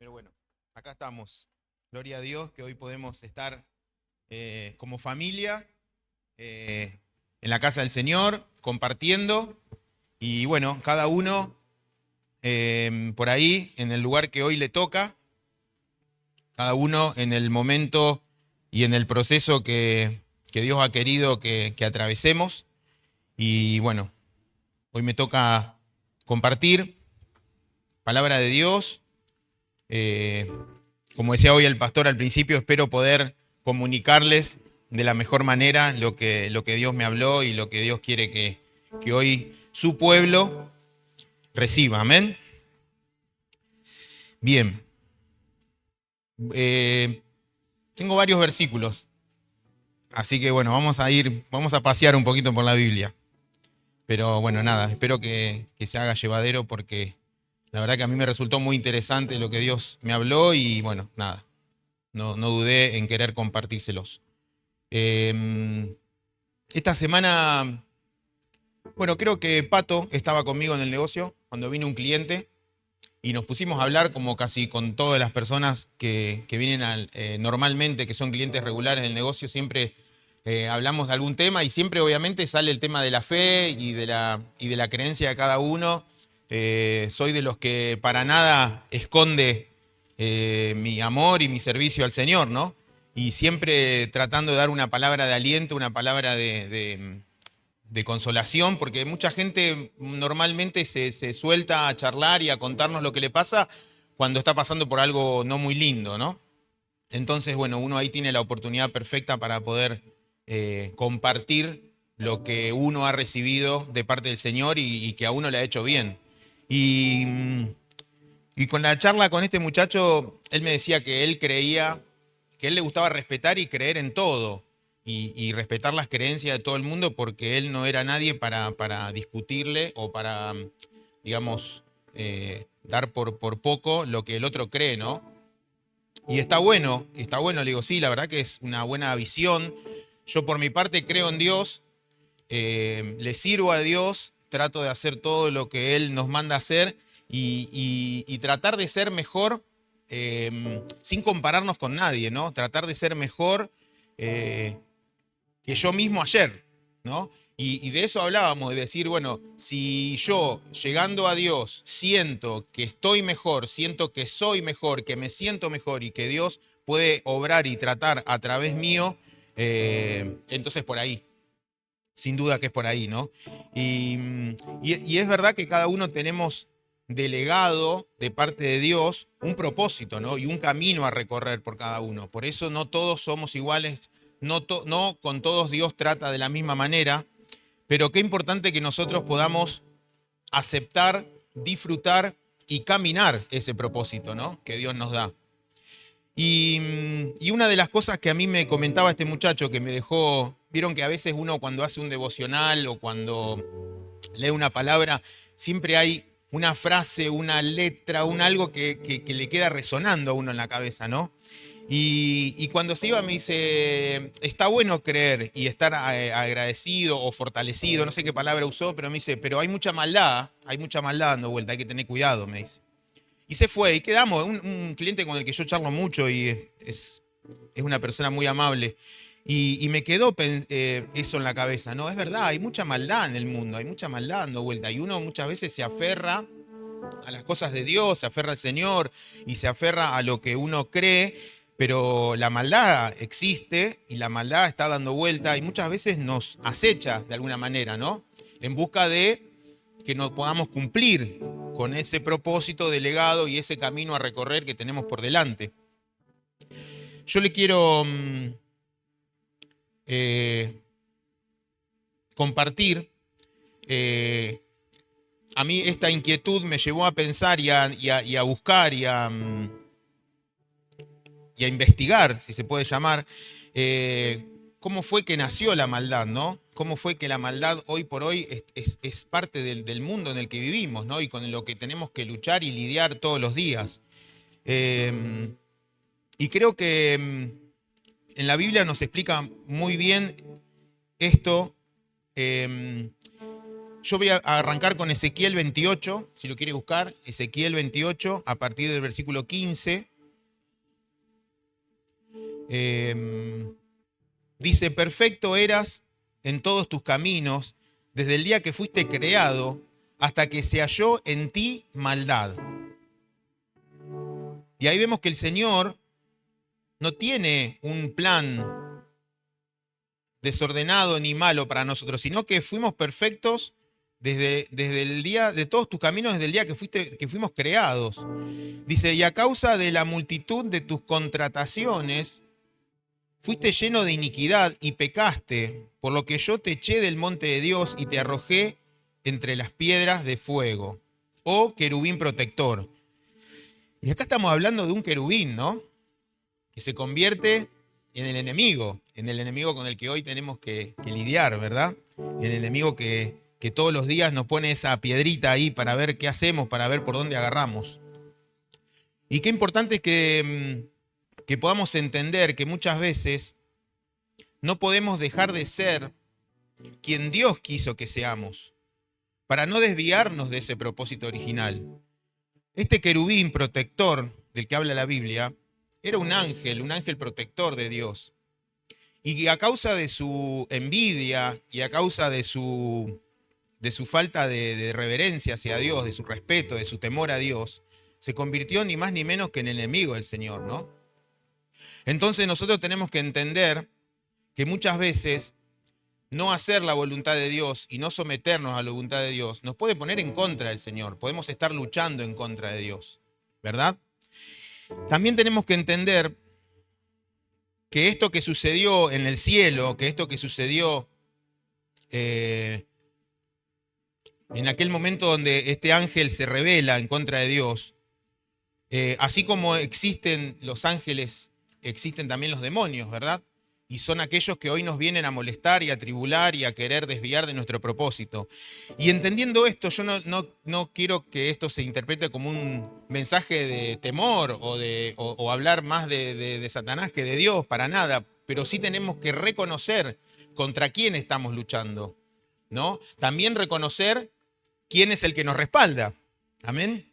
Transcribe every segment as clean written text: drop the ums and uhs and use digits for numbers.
Pero bueno, acá estamos. Gloria a Dios que hoy podemos estar como familia en la casa del Señor, compartiendo. Y bueno, cada uno por ahí, en el lugar que hoy le toca, cada uno en el momento y en el proceso que Dios ha querido que atravesemos. Y bueno, hoy me toca compartir palabra de Dios. Como decía hoy el pastor al principio, espero poder comunicarles de la mejor manera lo que Dios me habló y lo que Dios quiere que hoy su pueblo reciba. Amén. Bien. Tengo varios versículos, así que bueno, vamos a pasear un poquito por la Biblia. Pero bueno, nada, espero que se haga llevadero porque la verdad que a mí me resultó muy interesante lo que Dios me habló y bueno, nada, no dudé en querer compartírselos. Esta semana, bueno, creo que Pato estaba conmigo en el negocio cuando vino un cliente y nos pusimos a hablar como casi con todas las personas que vienen normalmente, que son clientes regulares del negocio, siempre hablamos de algún tema y siempre obviamente sale el tema de la fe y de la creencia de cada uno. Soy de los que para nada esconde mi amor y mi servicio al Señor, ¿no? Y siempre tratando de dar una palabra de aliento, una palabra de consolación, porque mucha gente normalmente se suelta a charlar y a contarnos lo que le pasa cuando está pasando por algo no muy lindo, ¿no? Entonces, bueno, uno ahí tiene la oportunidad perfecta para poder compartir lo que uno ha recibido de parte del Señor y que a uno le ha hecho bien. Y, y con la charla con este muchacho, él me decía que él creía, que a él le gustaba respetar y creer en todo y respetar las creencias de todo el mundo porque él no era nadie para discutirle o para, digamos, dar por poco lo que el otro cree, ¿no? Y está bueno, le digo, sí, la verdad que es una buena visión. Yo por mi parte creo en Dios, le sirvo a Dios, trato de hacer todo lo que Él nos manda hacer y tratar de ser mejor sin compararnos con nadie, ¿no? Tratar de ser mejor que yo mismo ayer, ¿no? Y de eso hablábamos, de decir, bueno, si yo llegando a Dios siento que estoy mejor, siento que soy mejor, que me siento mejor y que Dios puede obrar y tratar a través mío, entonces por ahí, sin duda que es por ahí, ¿no? Y es verdad que cada uno tenemos delegado de parte de Dios un propósito, ¿no? Y un camino a recorrer por cada uno. Por eso no todos somos iguales, no con todos Dios trata de la misma manera, pero qué importante que nosotros podamos aceptar, disfrutar y caminar ese propósito, ¿no? Que Dios nos da. Y una de las cosas que a mí me comentaba este muchacho que me dejó, vieron que a veces uno cuando hace un devocional o cuando lee una palabra, siempre hay una frase, una letra, un algo que le queda resonando a uno en la cabeza, ¿no? Y cuando se iba me dice, está bueno creer y estar agradecido o fortalecido, no sé qué palabra usó, pero me dice, pero hay mucha maldad dando vuelta, hay que tener cuidado, me dice. Y se fue y quedamos, un cliente con el que yo charlo mucho y es una persona muy amable. Y me quedó eso en la cabeza, ¿no? Es verdad, hay mucha maldad en el mundo, hay mucha maldad dando vuelta. Y uno muchas veces se aferra a las cosas de Dios, se aferra al Señor y se aferra a lo que uno cree, pero la maldad existe y la maldad está dando vuelta y muchas veces nos acecha de alguna manera, ¿no? En busca de que nos podamos cumplir con ese propósito delegado y ese camino a recorrer que tenemos por delante. Yo le quiero compartir, a mí esta inquietud me llevó a pensar y a buscar y a investigar, si se puede llamar, cómo fue que nació la maldad, ¿no? Cómo fue que la maldad hoy por hoy es parte del mundo en el que vivimos, ¿no? Y con lo que tenemos que luchar y lidiar todos los días. Y creo que en la Biblia nos explica muy bien esto, Yo voy a arrancar con Ezequiel 28, si lo quiere buscar, Ezequiel 28, a partir del versículo 15. Dice, perfecto eras en todos tus caminos, desde el día que fuiste creado, hasta que se halló en ti maldad. Y ahí vemos que el Señor no tiene un plan desordenado ni malo para nosotros, sino que fuimos perfectos desde el día, de todos tus caminos, desde el día que fuimos creados. Dice, y a causa de la multitud de tus contrataciones, fuiste lleno de iniquidad y pecaste, por lo que yo te eché del monte de Dios y te arrojé entre las piedras de fuego, oh querubín protector. Y acá estamos hablando de un querubín, ¿no? Que se convierte en el enemigo con el que hoy tenemos que lidiar, ¿verdad? El enemigo que todos los días nos pone esa piedrita ahí para ver qué hacemos, para ver por dónde agarramos. Y qué importante es que podamos entender que muchas veces no podemos dejar de ser quien Dios quiso que seamos, para no desviarnos de ese propósito original. Este querubín protector del que habla la Biblia era un ángel protector de Dios. Y a causa de su envidia y a causa de su falta de reverencia hacia Dios, de su respeto, de su temor a Dios, se convirtió ni más ni menos que en el enemigo del Señor, ¿no? Entonces nosotros tenemos que entender que muchas veces no hacer la voluntad de Dios y no someternos a la voluntad de Dios nos puede poner en contra del Señor. Podemos estar luchando en contra de Dios, ¿verdad? También tenemos que entender que esto que sucedió en el cielo, que esto que sucedió en aquel momento donde este ángel se rebela en contra de Dios, así como existen los ángeles, existen también los demonios, ¿verdad? Y son aquellos que hoy nos vienen a molestar y a tribular y a querer desviar de nuestro propósito. Y entendiendo esto, yo no quiero que esto se interprete como un mensaje de temor o hablar más de Satanás que de Dios, para nada. Pero sí tenemos que reconocer contra quién estamos luchando, ¿no? También reconocer quién es el que nos respalda. Amén.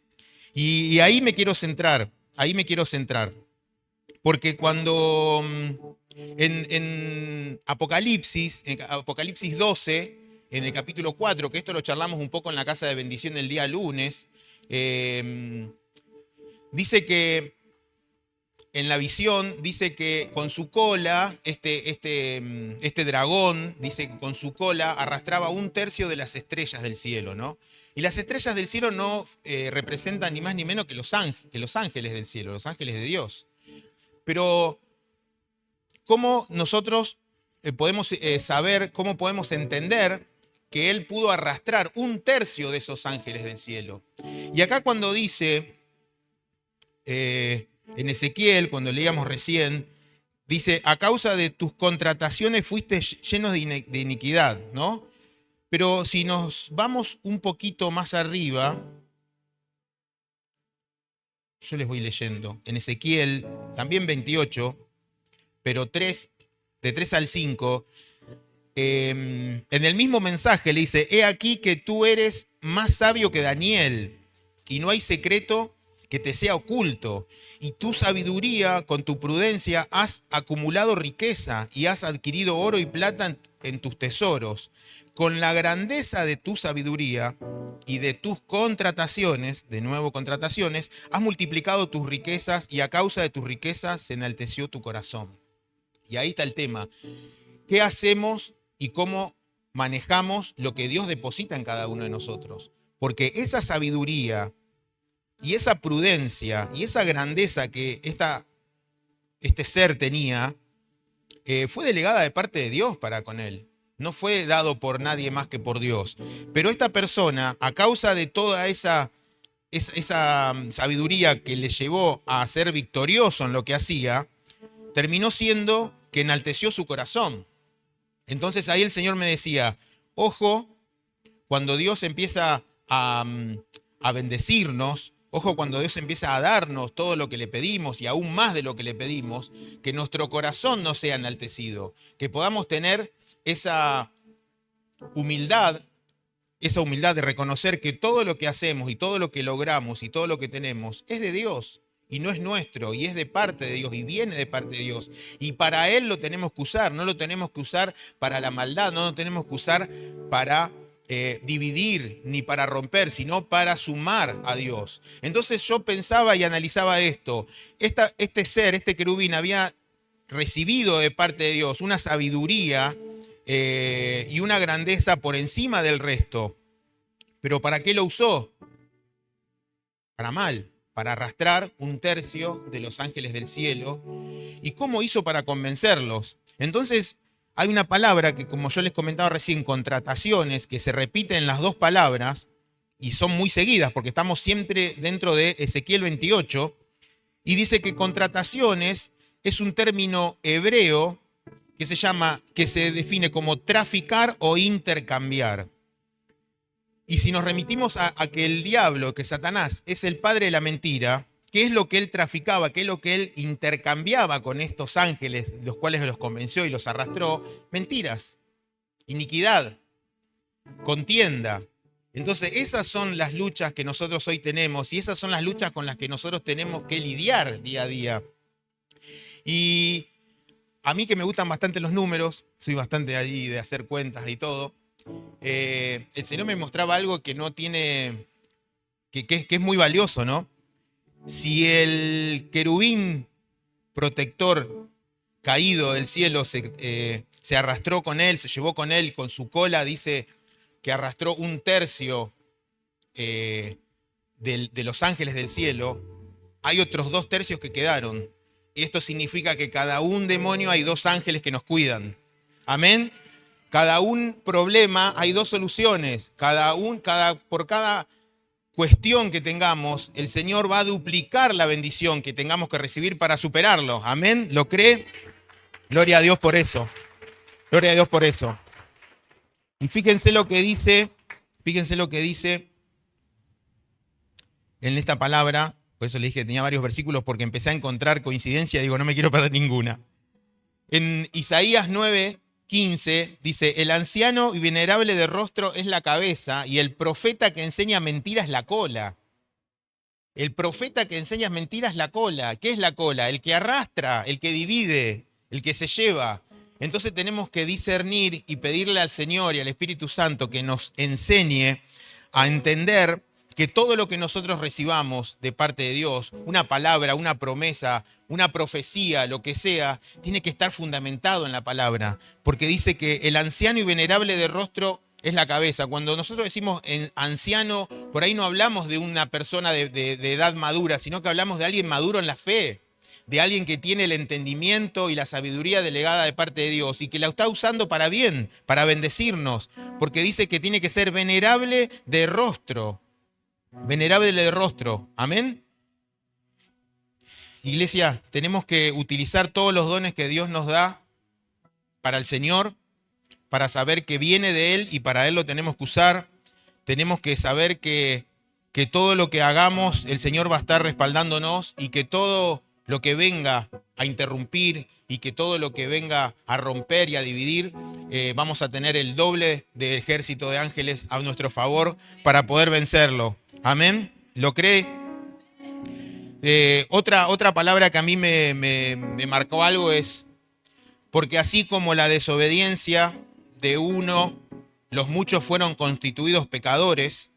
Y ahí me quiero centrar, Porque cuando en Apocalipsis 12, en el capítulo 4, que esto lo charlamos un poco en la casa de bendición el día lunes, dice que en la visión, dice que con su cola, este dragón, dice que con su cola arrastraba 1/3 de las estrellas del cielo, ¿no? Y las estrellas del cielo no representan ni más ni menos que los ángeles del cielo, los ángeles de Dios. Pero ¿cómo nosotros podemos saber, cómo podemos entender que él pudo arrastrar 1/3 de esos ángeles del cielo? Y acá cuando dice, en Ezequiel, cuando leíamos recién, dice, a causa de tus contrataciones fuiste llenos de iniquidad, ¿no? Pero si nos vamos un poquito más arriba, yo les voy leyendo, en Ezequiel, también 28, pero de 3 al 5, en el mismo mensaje le dice, he aquí que tú eres más sabio que Daniel, y no hay secreto que te sea oculto, y tu sabiduría con tu prudencia has acumulado riqueza, y has adquirido oro y plata en tus tesoros. Con la grandeza de tu sabiduría y de tus contrataciones, de nuevo contrataciones, has multiplicado tus riquezas, y a causa de tus riquezas se enalteció tu corazón. Y ahí está el tema. ¿Qué hacemos y cómo manejamos lo que Dios deposita en cada uno de nosotros? Porque esa sabiduría y esa prudencia y esa grandeza que este ser tenía, fue delegada de parte de Dios para con él. No fue dado por nadie más que por Dios. Pero esta persona, a causa de toda esa sabiduría que le llevó a ser victorioso en lo que hacía, terminó siendo que enalteció su corazón. Entonces ahí el Señor me decía, ojo, cuando Dios empieza a bendecirnos, ojo cuando Dios empieza a darnos todo lo que le pedimos y aún más de lo que le pedimos, que nuestro corazón no sea enaltecido, que podamos tener esa humildad esa humildad de reconocer que todo lo que hacemos y todo lo que logramos y todo lo que tenemos es de Dios y no es nuestro y es de parte de Dios y viene de parte de Dios. Y para Él lo tenemos que usar, no lo tenemos que usar para la maldad, no lo tenemos que usar para dividir ni para romper, sino para sumar a Dios. Entonces yo pensaba y analizaba esto. Este ser, este querubín había recibido de parte de Dios una sabiduría y una grandeza por encima del resto. ¿Pero para qué lo usó? Para mal, para arrastrar un tercio de los ángeles del cielo. ¿Y cómo hizo para convencerlos? Entonces, hay una palabra que, como yo les comentaba recién, contrataciones, que se repiten las dos palabras y son muy seguidas porque estamos siempre dentro de Ezequiel 28 y dice que contrataciones es un término hebreo que se define como traficar o intercambiar. Y si nos remitimos a que el diablo, que Satanás, es el padre de la mentira, ¿qué es lo que él traficaba? ¿Qué es lo que él intercambiaba con estos ángeles, los cuales los convenció y los arrastró? Mentiras, iniquidad, contienda. Entonces esas son las luchas que nosotros hoy tenemos y esas son las luchas con las que nosotros tenemos que lidiar día a día. Y a mí que me gustan bastante los números, soy bastante allí de hacer cuentas y todo, el Señor me mostraba algo que no tiene, que es muy valioso, ¿no? Si el querubín protector caído del cielo se arrastró con él, se llevó con él, con su cola, dice que arrastró un tercio de los ángeles del cielo, hay otros 2 tercios que quedaron. Y esto significa que cada un demonio hay 2 ángeles que nos cuidan. Amén. Cada un problema hay 2 soluciones. Por cada cuestión que tengamos, el Señor va a duplicar la bendición que tengamos que recibir para superarlo. Amén. ¿Lo cree? Gloria a Dios por eso. Gloria a Dios por eso. Y fíjense lo que dice en esta palabra. Por eso le dije que tenía varios versículos porque empecé a encontrar coincidencia. Digo, no me quiero perder ninguna. En Isaías 9:15 dice, el anciano y venerable de rostro es la cabeza y el profeta que enseña mentiras es la cola. El profeta que enseña mentiras es la cola. ¿Qué es la cola? El que arrastra, el que divide, el que se lleva. Entonces tenemos que discernir y pedirle al Señor y al Espíritu Santo que nos enseñe a entender que todo lo que nosotros recibamos de parte de Dios, una palabra, una promesa, una profecía, lo que sea, tiene que estar fundamentado en la palabra. Porque dice que el anciano y venerable de rostro es la cabeza. Cuando nosotros decimos anciano, por ahí no hablamos de una persona de edad madura, sino que hablamos de alguien maduro en la fe, de alguien que tiene el entendimiento y la sabiduría delegada de parte de Dios y que la está usando para bien, para bendecirnos, porque dice que tiene que ser venerable de rostro. Venerable de rostro. Amén. Iglesia, tenemos que utilizar todos los dones que Dios nos da para el Señor, para saber que viene de Él y para Él lo tenemos que usar. Tenemos que saber que todo lo que hagamos, el Señor va a estar respaldándonos y que todo lo que venga a interrumpir y que todo lo que venga a romper y a dividir, vamos a tener el doble de ejército de ángeles a nuestro favor para poder vencerlo. Amén. ¿Lo cree? Otra palabra que a mí me marcó algo es, porque así como la desobediencia de uno, los muchos fueron constituidos pecadores,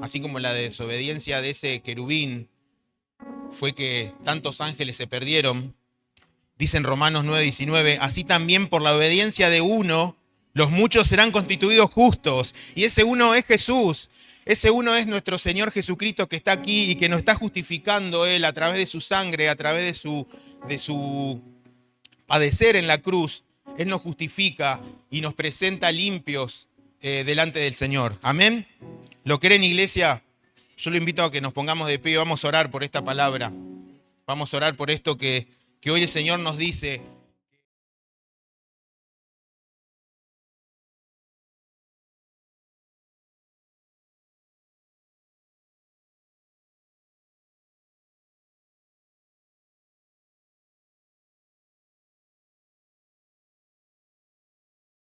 así como la desobediencia de ese querubín fue que tantos ángeles se perdieron, dice en Romanos 9:19, así también por la obediencia de uno, los muchos serán constituidos justos. Y ese uno es Jesús. Ese uno es nuestro Señor Jesucristo que está aquí y que nos está justificando Él a través de su sangre, a través de su padecer en la cruz. Él nos justifica y nos presenta limpios delante del Señor. Amén. ¿Lo creen, iglesia? Yo lo invito a que nos pongamos de pie. Vamos a orar por esta palabra. Vamos a orar por esto que hoy el Señor nos dice.